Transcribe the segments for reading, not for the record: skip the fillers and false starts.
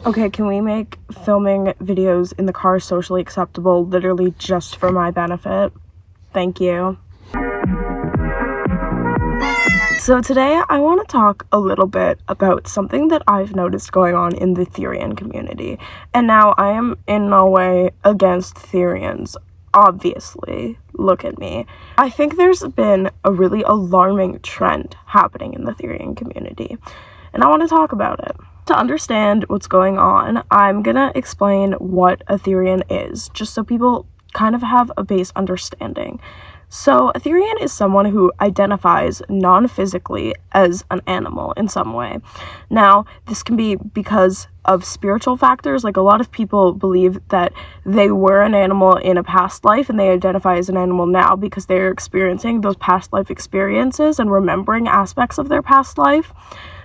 Okay, can we make filming videos in the car socially acceptable, literally just for my benefit? Thank you. So today I want to talk a little bit about something that I've noticed going on in the Therian community. And now I am in no way against Therians, obviously. Look at me. I think there's been a really alarming trend happening in the Therian community, and I want to talk about it. To understand what's going on, I'm gonna explain what a Therian is, just so people kind of have a base understanding. So a Therian is someone who identifies non-physically as an animal in some way. Now, this can be because of spiritual factors. Like, a lot of people believe that they were an animal in a past life and they identify as an animal now because they're experiencing those past life experiences and remembering aspects of their past life.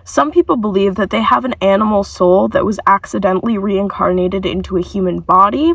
Some people believe that they have an animal soul that was accidentally reincarnated into a human body.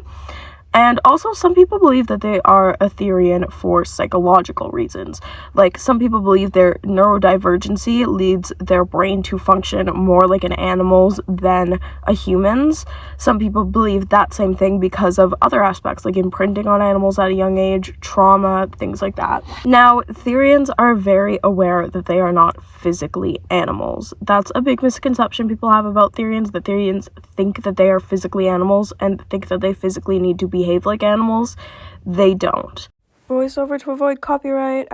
And also, some people believe that they are a Therian for psychological reasons. Like, some people believe their neurodivergency leads their brain to function more like an animal's than a human's. Some people believe that same thing because of other aspects, like imprinting on animals at a young age, trauma, things like that. Now, Therians are very aware that they are not physically animals. That's a big misconception people have about Therians, that Therians think that they are physically animals and think that they physically need to behave like animals. They don't. Voiceover to avoid copyright.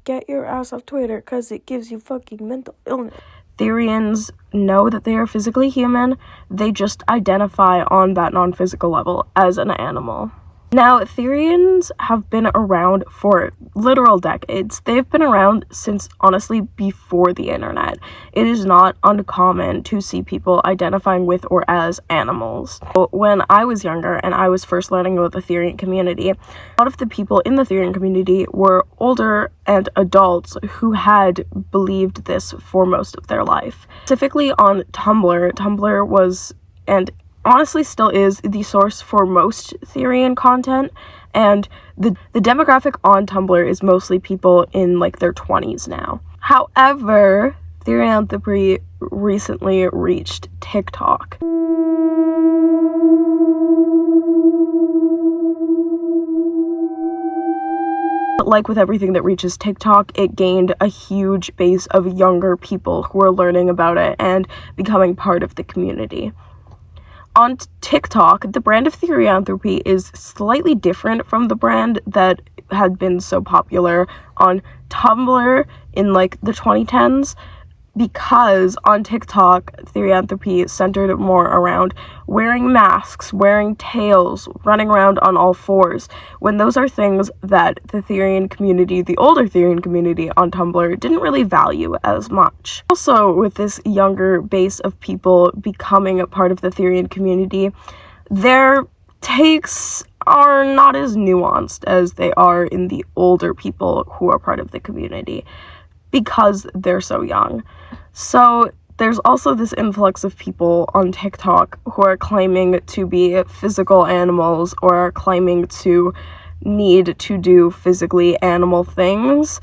Get your ass off Twitter because it gives you fucking mental illness. Therians know that they are physically human. They just identify on that non-physical level as an animal. Now, Therians have been around for literal decades. They've been around since, honestly, before the internet. It is not uncommon to see people identifying with or as animals. When I was younger and I was first learning about the Therian community, a lot of the people in the Therian community were older and adults who had believed this for most of their life. Specifically on Tumblr, Tumblr was, and honestly still is, the source for most Therian content, and the demographic on Tumblr is mostly people in like their 20s now. However, Therianthropy recently reached TikTok. Like with everything that reaches TikTok, it gained a huge base of younger people who are learning about it and becoming part of the community. On TikTok, the brand of Therianthropy is slightly different from the brand that had been so popular on Tumblr in like the 2010s, because on TikTok, Therianthropy centered more around wearing masks, wearing tails, running around on all fours, when those are things that the Therian community, the older Therian community on Tumblr, didn't really value as much. Also, with this younger base of people becoming a part of the Therian community, their takes are not as nuanced as they are in the older people who are part of the community, because they're so young. So there's also this influx of people on TikTok who are claiming to be physical animals or are claiming to need to do physically animal things.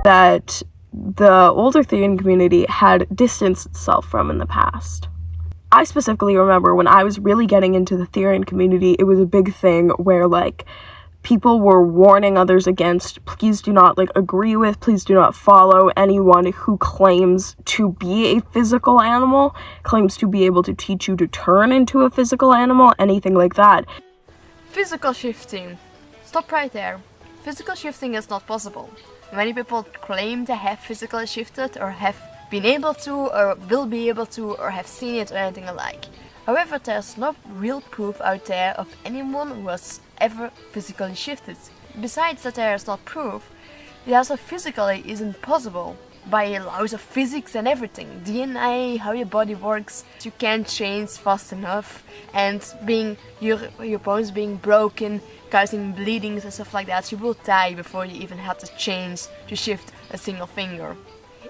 That the older Therian community had distanced itself from in the past. I specifically remember when I was really getting into the Therian community, it was a big thing where, like, people were warning others against, please do not, like, agree with, please do not follow anyone who claims to be a physical animal, claims to be able to teach you to turn into a physical animal, anything like that. Physical shifting. Stop right there. Physical shifting is not possible. Many people claim to have physically shifted or have been able to or will be able to or have seen it or anything alike. However, there's no real proof out there of anyone who was ever physically shifted. Besides that there is not proof, it also physically isn't possible. By laws of physics and everything, DNA, how your body works, you can't change fast enough, and being your bones being broken, causing bleedings and stuff like that, you will die before you even have to change to shift a single finger.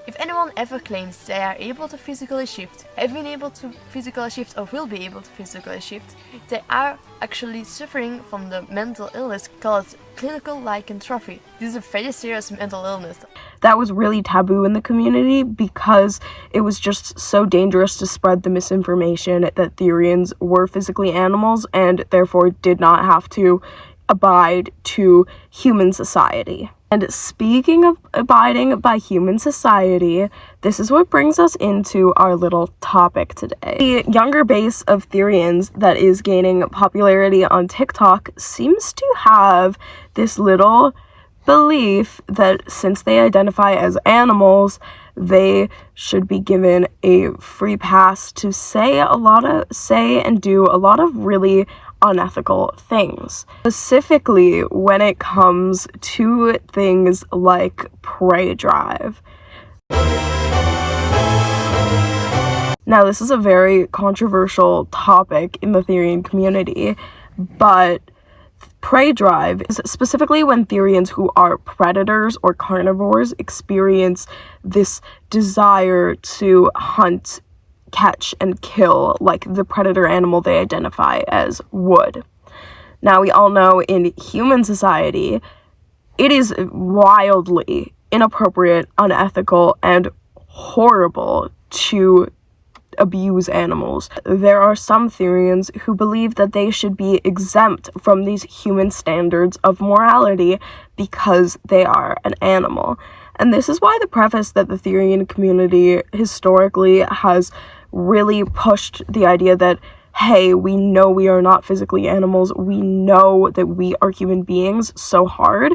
If anyone ever claims they are able to physically shift, have been able to physically shift or will be able to physically shift, they are actually suffering from the mental illness called clinical lycanthropy. This is a very serious mental illness. That was really taboo in the community because it was just so dangerous to spread the misinformation that Therians were physically animals and therefore did not have to abide to human society. And speaking of abiding by human society, this is what brings us into our little topic today. The younger base of Therians that is gaining popularity on TikTok seems to have this little belief that since they identify as animals, they should be given a free pass to say and do a lot of really unethical things. Specifically when it comes to things like prey drive. Now, this is a very controversial topic in the Therian community, but prey drive is specifically when Therians who are predators or carnivores experience this desire to hunt, catch, and kill like the predator animal they identify as would. Now, we all know in human society, it is wildly inappropriate, unethical, and horrible to abuse animals. There are some Therians who believe that they should be exempt from these human standards of morality because they are an animal. And this is why the preface that the Therian community historically has really pushed the idea that, hey, we know we are not physically animals, we know that we are human beings so hard,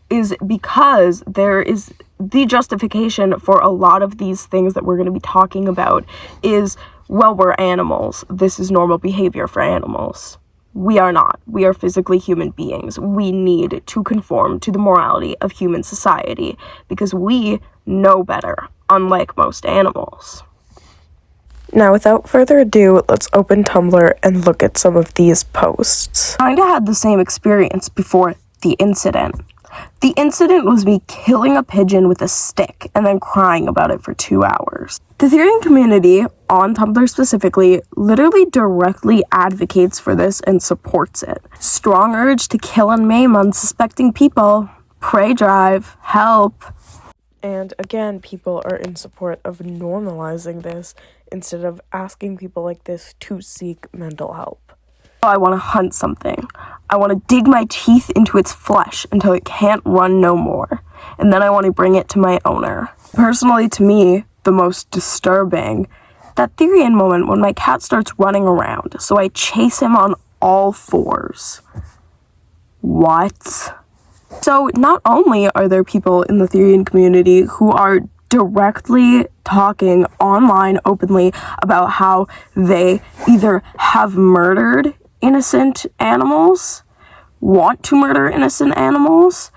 is because there is the justification for a lot of these things that we're going to be talking about is, well, we're animals. This is normal behavior for animals. We are not. We are physically human beings. We need to conform to the morality of human society because we know better, unlike most animals. Now, without further ado, let's open Tumblr and look at some of these posts. I kinda had the same experience before the incident. The incident was me killing a pigeon with a stick and then crying about it for 2 hours. The Therian community, on Tumblr specifically, literally directly advocates for this and supports it. Strong urge to kill and maim unsuspecting people. Prey drive. Help. And again, people are in support of normalizing this instead of asking people like this to seek mental help. I want to hunt something. I want to dig my teeth into its flesh until it can't run no more. And then I want to bring it to my owner. Personally, to me, the most disturbing, that Therian moment when my cat starts running around, so I chase him on all fours. What? So not only are there people in the Therian community who are directly talking online openly about how they either have murdered innocent animals, want to murder innocent animals,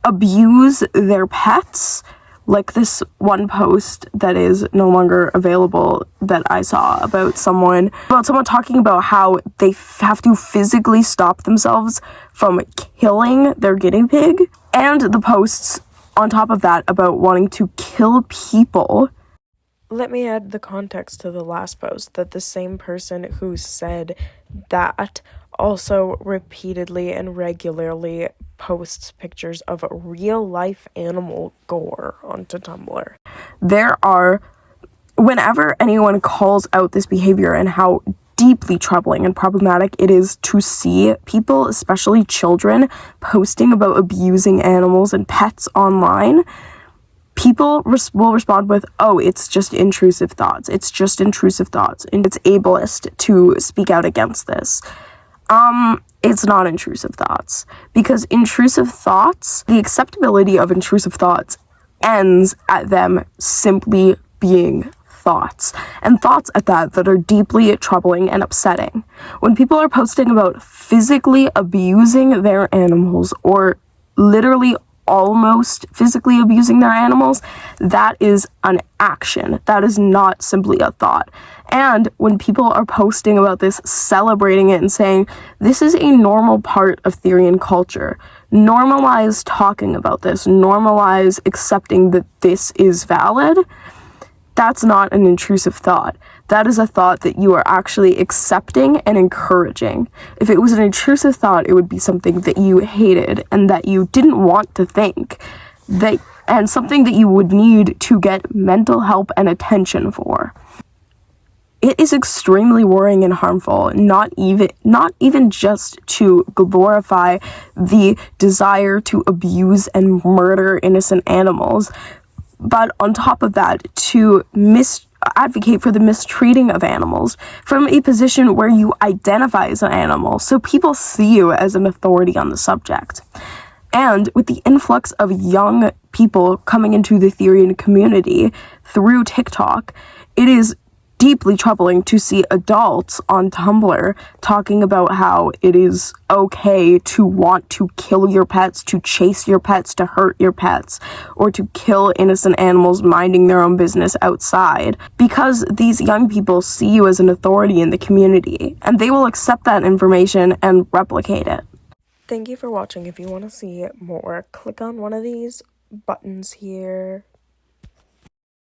abuse their pets, like this one post that is no longer available that I saw about someone talking about how they have to physically stop themselves from killing their guinea pig, and the posts on top of that about wanting to kill people. Let me add the context to the last post that the same person who said that also repeatedly and regularly posts pictures of real life animal gore onto Tumblr. Whenever anyone calls out this behavior and how deeply troubling and problematic it is to see people, especially children, posting about abusing animals and pets online, people will respond with, oh, it's just intrusive thoughts. It's just intrusive thoughts. And it's ableist to speak out against this. It's not intrusive thoughts. Because intrusive thoughts, the acceptability of intrusive thoughts ends at them simply being thoughts, and thoughts at that are deeply troubling and upsetting. When people are posting about physically abusing their animals, or literally almost physically abusing their animals, that is an action. That is not simply a thought. And when people are posting about this, celebrating it and saying, this is a normal part of Therian culture, normalize talking about this, normalize accepting that this is valid, that's not an intrusive thought. That is a thought that you are actually accepting and encouraging. If it was an intrusive thought, it would be something that you hated and that you didn't want to think, and something that you would need to get mental help and attention for. It is extremely worrying and harmful, not even just to glorify the desire to abuse and murder innocent animals, but on top of that, to advocate for the mistreating of animals from a position where you identify as an animal, so people see you as an authority on the subject. And with the influx of young people coming into the Therian community through TikTok, it is deeply troubling to see adults on Tumblr talking about how it is okay to want to kill your pets, to chase your pets, to hurt your pets, or to kill innocent animals minding their own business outside, because these young people see you as an authority in the community, and they will accept that information and replicate it. Thank you for watching. If you want to see more, click on one of these buttons here.